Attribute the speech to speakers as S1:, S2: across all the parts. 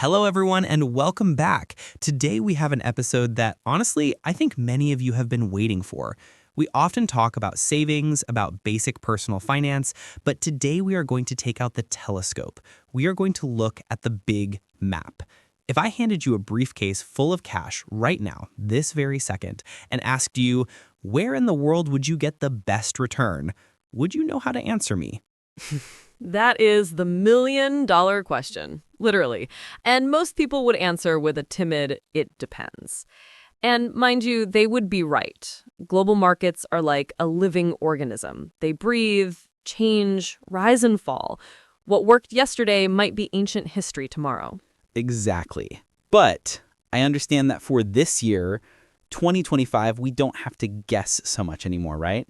S1: Hello, everyone, and welcome back. Today we have an episode that, honestly, I think many of you have been waiting for. We often talk about savings, about basic personal finance, but today we are going to take out the telescope. We are going to look at the big map. If I handed you a briefcase full of cash right now, this very second, and asked you, where in the world would you get the best return? Would you know how to answer me?
S2: That is the million-dollar question, literally. And most people would answer with a timid, it depends. And mind you, they would be right. Global markets are like a living organism. They breathe, change, rise and fall. What worked yesterday might be ancient history tomorrow.
S1: Exactly. But I understand that for this year, 2025, we don't have to guess so much anymore, right?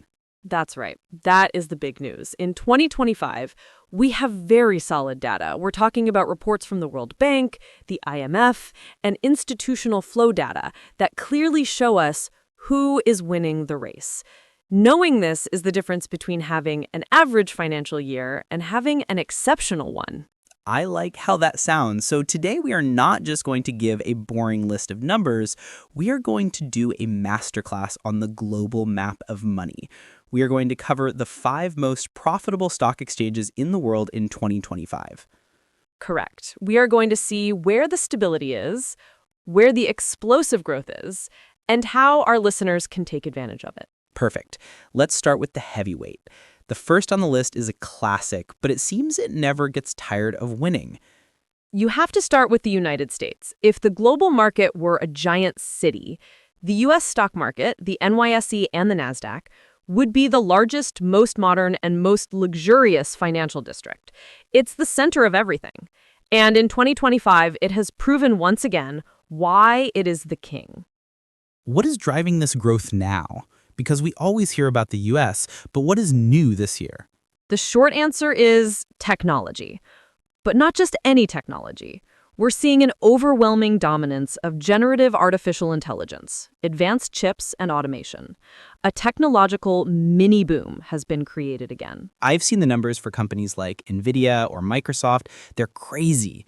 S2: That's right. That is the big news. In 2025, we have very solid data. We're talking about reports from the World Bank, the IMF, and institutional flow data that clearly show us who is winning the race. Knowing this is the difference between having an average financial year and having an exceptional one.
S1: I like how that sounds. So today we are not just going to give a boring list of numbers. We are going to do a masterclass on the global map of money. We are going to cover the 5 most profitable stock exchanges in the world in 2025.
S2: Correct. We are going to see where the stability is, where the explosive growth is, and how our listeners can take advantage of it.
S1: Perfect. Let's start with the heavyweight. The first on the list is a classic, but it seems it never gets tired of winning.
S2: You have to start with the United States. If the global market were a giant city, the U.S. stock market, the NYSE and the NASDAQ, would be the largest, most modern, and most luxurious financial district. It's the center of everything. And in 2025, it has proven once again why it is the king.
S1: What is driving this growth now? Because we always hear about the US, but what is new this year?
S2: The short answer is technology. But not just any technology. We're seeing an overwhelming dominance of generative artificial intelligence, advanced chips, and automation. A technological mini-boom has been created again.
S1: I've seen the numbers for companies like NVIDIA or Microsoft. They're crazy.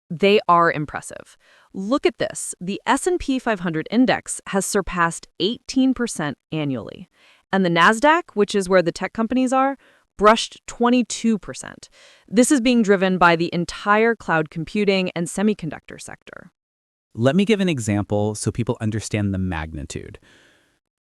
S2: They are impressive. Look at this. The S&P 500 index has surpassed 18% annually. And the NASDAQ, which is where the tech companies are, brushed 22%. This is being driven by the entire cloud computing and semiconductor sector.
S1: Let me give an example so people understand the magnitude.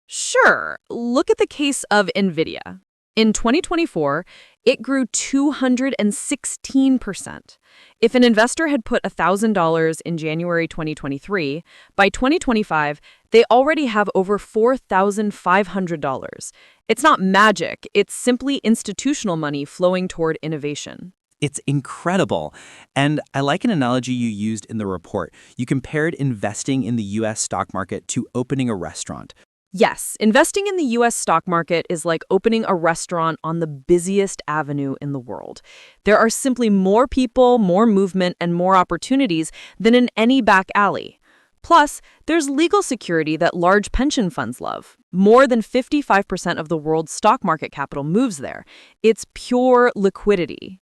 S2: Sure. Look at the case of NVIDIA. In 2024, it grew 216%. If an investor had put $1,000 in January 2023, by 2025, they already have over $4,500. It's not magic, it's simply institutional money flowing toward innovation.
S1: It's incredible. And I like an analogy you used in the report. You compared investing in the US stock market to opening a restaurant.
S2: Yes, investing in the U.S. stock market is like opening a restaurant on the busiest avenue in the world. There are simply more people, more movement, and more opportunities than in any back alley. Plus, there's legal security that large pension funds love. More than 55% of the world's stock market capital moves there. It's pure liquidity.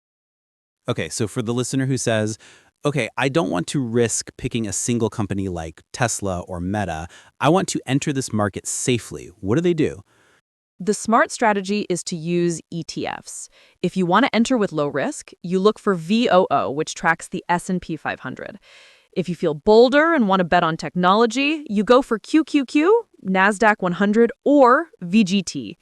S1: Okay, so for the listener who says, okay, I don't want to risk picking a single company like Tesla or Meta. I want to enter this market safely. What do they do?
S2: The smart strategy is to use ETFs. If you want to enter with low risk, you look for VOO, which tracks the S&P 500. If you feel bolder and want to bet on technology, you go for QQQ, NASDAQ 100, or VGT.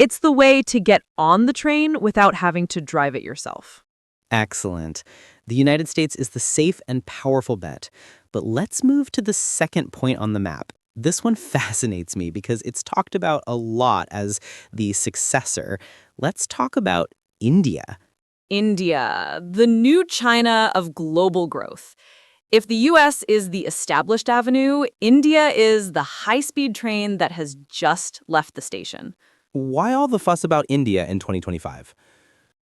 S2: It's the way to get on the train without having to drive it yourself.
S1: Excellent. The United States is the safe and powerful bet. But let's move to the second point on the map. This one fascinates me because it's talked about a lot as the successor. Let's talk about India.
S2: India, the new China of global growth. If the U.S. is the established avenue, India is the high-speed train that has just left the station.
S1: Why all the fuss about India in 2025?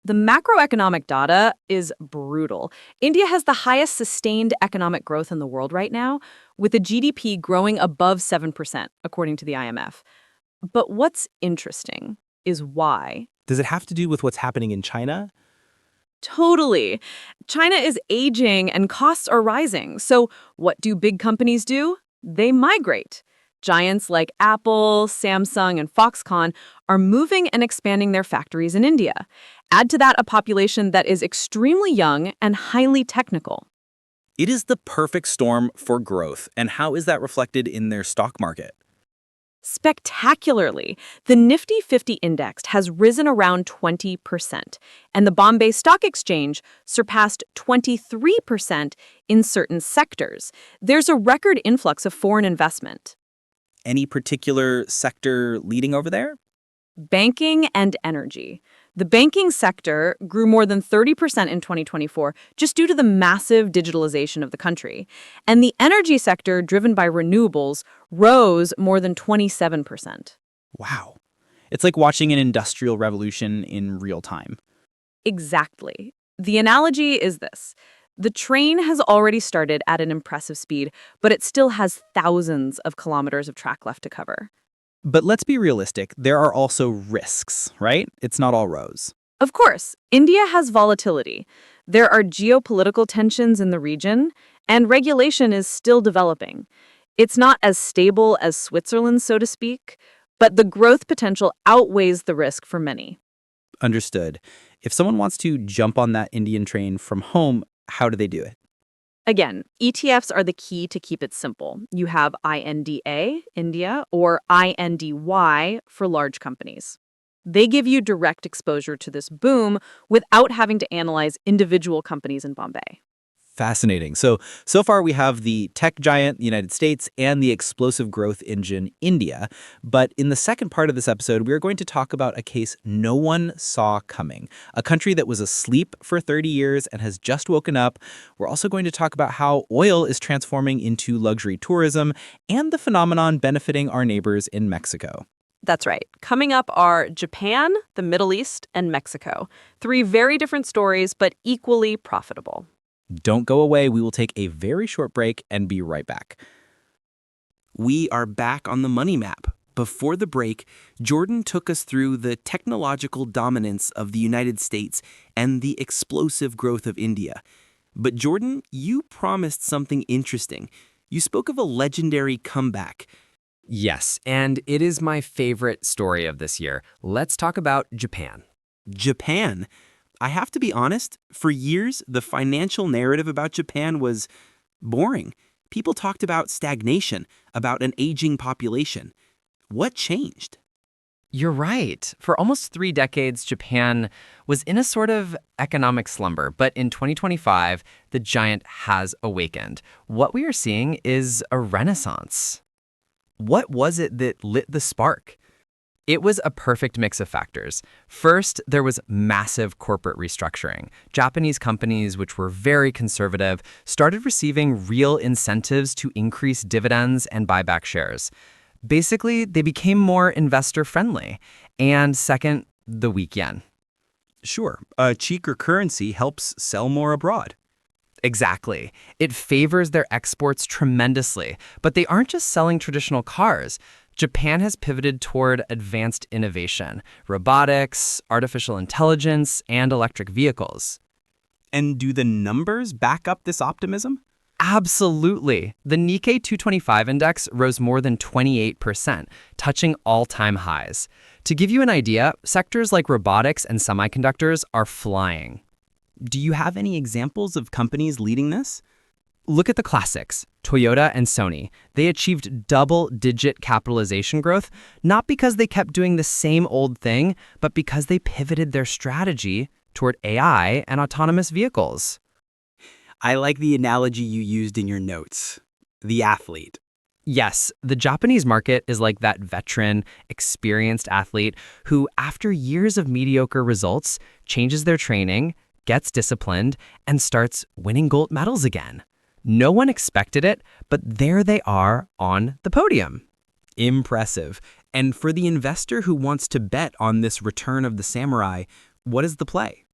S2: The macroeconomic data is brutal. India has the highest sustained economic growth in the world right now, with the GDP growing above 7%, according to the IMF. But what's interesting is why.
S1: Does it have to do with what's happening in China?
S2: Totally. China is aging and costs are rising. So, what do big companies do? They migrate. Giants like Apple, Samsung, and Foxconn are moving and expanding their factories in India. Add to that a population that is extremely young and highly technical.
S3: It is the perfect storm for growth. And how is that reflected in their stock market?
S2: Spectacularly, the Nifty 50 index has risen around 20%, and the Bombay Stock Exchange surpassed 23% in certain sectors. There's a record influx of foreign investment.
S3: Any particular sector leading over there?
S2: Banking and energy. The banking sector grew more than 30% in 2024 just due to the massive digitalization of the country. And the energy sector, driven by renewables, rose more than 27%.
S3: Wow. It's like watching an industrial revolution in real time.
S2: Exactly. The analogy is this. The train has already started at an impressive speed, but it still has thousands of kilometers of track left to cover.
S3: But let's be realistic. There are also risks, right? It's not all rose.
S2: Of course, India has volatility. There are geopolitical tensions in the region, and regulation is still developing. It's not as stable as Switzerland, so to speak, but the growth potential outweighs the risk for many.
S3: Understood. If someone wants to jump on that Indian train from home, how do they do it?
S2: Again, ETFs are the key to keep it simple. You have INDA, India, or INDY for large companies. They give you direct exposure to this boom without having to analyze individual companies in Bombay.
S3: Fascinating. So far we have the tech giant, the United States, and the explosive growth engine, India. But in the second part of this episode, we are going to talk about a case no one saw coming, a country that was asleep for 30 years and has just woken up. We're also going to talk about how oil is transforming into luxury tourism and the phenomenon benefiting our neighbors in Mexico.
S2: That's right. Coming up are Japan, the Middle East, and Mexico. Three very different stories, but equally profitable.
S3: Don't go away. We will take a very short break and be right back.
S1: We are back on the money map. Before the break, Jordan took us through the technological dominance of the United States and the explosive growth of India. But Jordan, you promised something interesting. You spoke of a legendary comeback.
S4: Yes, and it is my favorite story of this year. Let's talk about Japan.
S1: Japan. I have to be honest, for years, the financial narrative about Japan was boring. People talked about stagnation, about an aging population. What changed?
S4: You're right. For almost 3 decades, Japan was in a sort of economic slumber. But in 2025, the giant has awakened. What we are seeing is a renaissance. What was it that lit the spark? It was a perfect mix of factors. First, there was massive corporate restructuring. Japanese companies, which were very conservative, started receiving real incentives to increase dividends and buy back shares. Basically, they became more investor-friendly. And second, the weak yen.
S3: Sure, a cheaper currency helps sell more abroad.
S4: Exactly. It favors their exports tremendously. But they aren't just selling traditional cars. Japan has pivoted toward advanced innovation, robotics, artificial intelligence, and electric vehicles.
S1: And do the numbers back up this optimism?
S4: Absolutely. The Nikkei 225 index rose more than 28%, touching all-time highs. To give you an idea, sectors like robotics and semiconductors are flying.
S1: Do you have any examples of companies leading this?
S4: Look at the classics, Toyota and Sony. They achieved double-digit capitalization growth, not because they kept doing the same old thing, but because they pivoted their strategy toward AI and autonomous vehicles.
S1: I like the analogy you used in your notes. The athlete.
S4: Yes, the Japanese market is like that veteran, experienced athlete who, after years of mediocre results, changes their training, gets disciplined, and starts winning gold medals again. No one expected it, but there they are on the podium.
S1: Impressive. And for the investor who wants to bet on this return of the samurai, what is the play?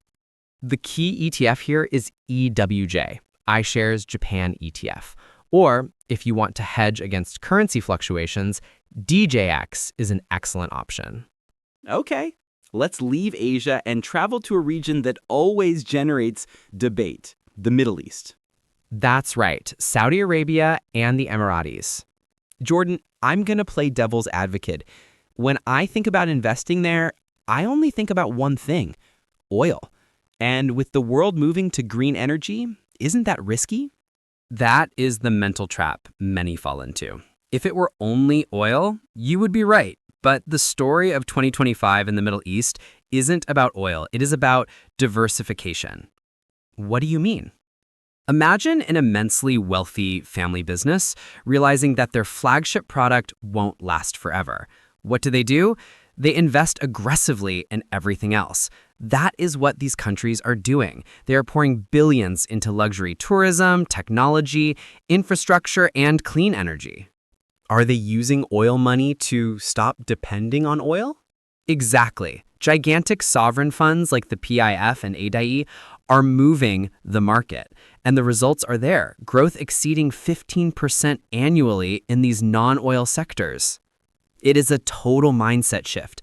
S4: The key ETF here is EWJ, iShares Japan ETF. Or, if you want to hedge against currency fluctuations, DJX is an excellent option.
S1: Okay.
S3: Let's leave Asia and travel to a region that always generates debate, the Middle East.
S1: That's right, Saudi Arabia and the Emiratis. Jordan, I'm going to play devil's advocate. When I think about investing there, I only think about one thing: oil. And with the world moving to green energy, isn't that risky? That is the mental trap many fall into. If it were only oil, you would be right. But the story of 2025 in the Middle East isn't about oil. It is about diversification. What do you mean? Imagine an immensely wealthy family business realizing that their flagship product won't last forever. What do? They invest aggressively in everything else. That is what these countries are doing. They are pouring billions into luxury tourism, technology, infrastructure, and clean energy. Are they using oil money to stop depending on oil? Exactly. Gigantic sovereign funds like the PIF and ADIE are moving the market. And the results are there, growth exceeding 15% annually in these non-oil sectors. It is a total mindset shift.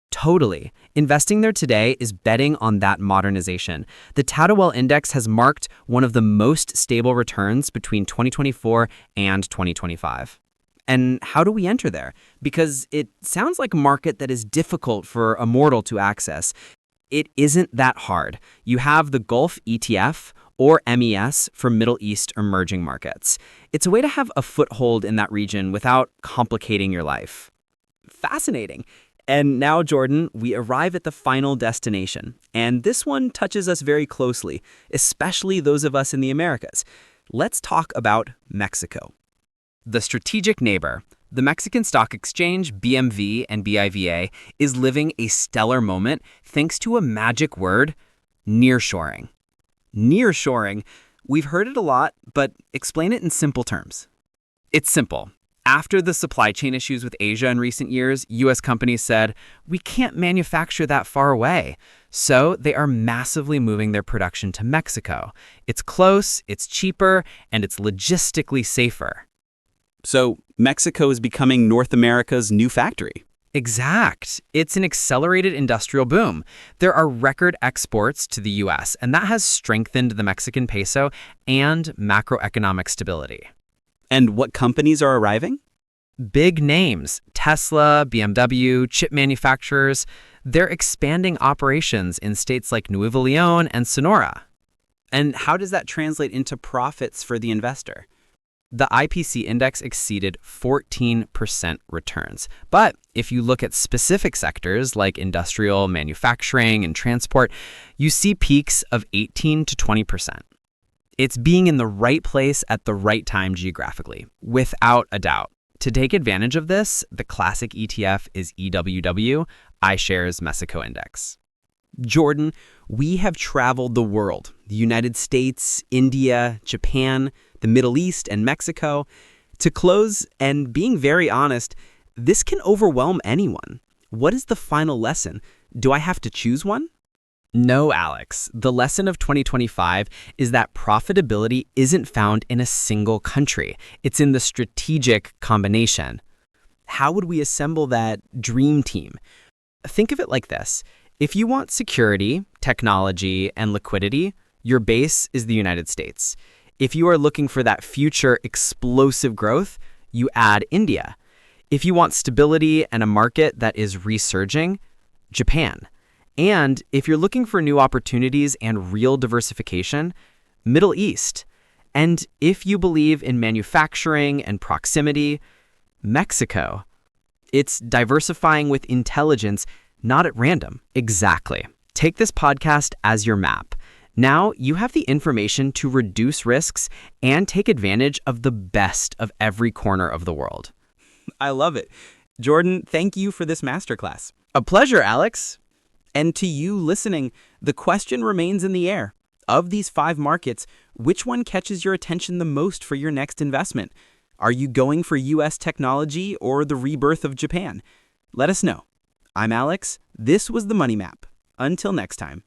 S1: Totally. Investing there today is betting on that modernization. The Tadawul Index has marked one of the most stable returns between 2024 and 2025. And how do we enter there? Because it sounds like a market that is difficult for a mortal to access. It isn't that hard. You have the Gulf ETF or MES for Middle East emerging markets. It's a way to have a foothold in that region without complicating your life. Fascinating. And now, Jordan, we arrive at the final destination. And this one touches us very closely, especially those of us in the Americas. Let's talk about Mexico. The strategic neighbor, the Mexican Stock Exchange, BMV and BIVA, is living a stellar moment thanks to a magic word: nearshoring. Nearshoring, we've heard it a lot, but explain it in simple terms. It's simple. After the supply chain issues with Asia in recent years, U.S. companies said, we can't manufacture that far away. So they are massively moving their production to Mexico. It's close, it's cheaper, and it's logistically safer.
S3: So Mexico is becoming North America's new factory.
S1: Exact. It's an accelerated industrial boom. There are record exports to the U.S., and that has strengthened the Mexican peso and macroeconomic stability.
S3: And what companies are arriving?
S1: Big names: Tesla, BMW, chip manufacturers. They're expanding operations in states like Nuevo León and Sonora.
S3: And how does that translate into profits for the investor?
S1: The IPC index exceeded 14% returns. But if you look at specific sectors like industrial, manufacturing, and transport, you see peaks of 18 to 20%. It's being in the right place at the right time geographically, without a doubt. To take advantage of this, the classic ETF is EWW, iShares Mexico Index.
S3: Jordan, we have traveled the world: the United States, India, Japan, the Middle East, and Mexico. To close, and being very honest, this can overwhelm anyone. What is the final lesson? Do I have to choose one?
S1: No, Alex. The lesson of 2025 is that profitability isn't found in a single country. It's in the strategic combination. How would we assemble that dream team? Think of it like this. If you want security, technology, and liquidity, your base is the United States. If you are looking for that future explosive growth, you add India. If you want stability and a market that is resurging, Japan. And if you're looking for new opportunities and real diversification, Middle East. And if you believe in manufacturing and proximity, Mexico. It's diversifying with intelligence, not at random. Exactly. Take this podcast as your map. Now you have the information to reduce risks and take advantage of the best of every corner of the world.
S3: I love it. Jordan, thank you for this masterclass.
S1: A pleasure, Alex.
S3: And to you listening, the question remains in the air. Of these 5 markets, which one catches your attention the most for your next investment? Are you going for U.S. technology or the rebirth of Japan? Let us know. I'm Alex. This was the Money Map. Until next time.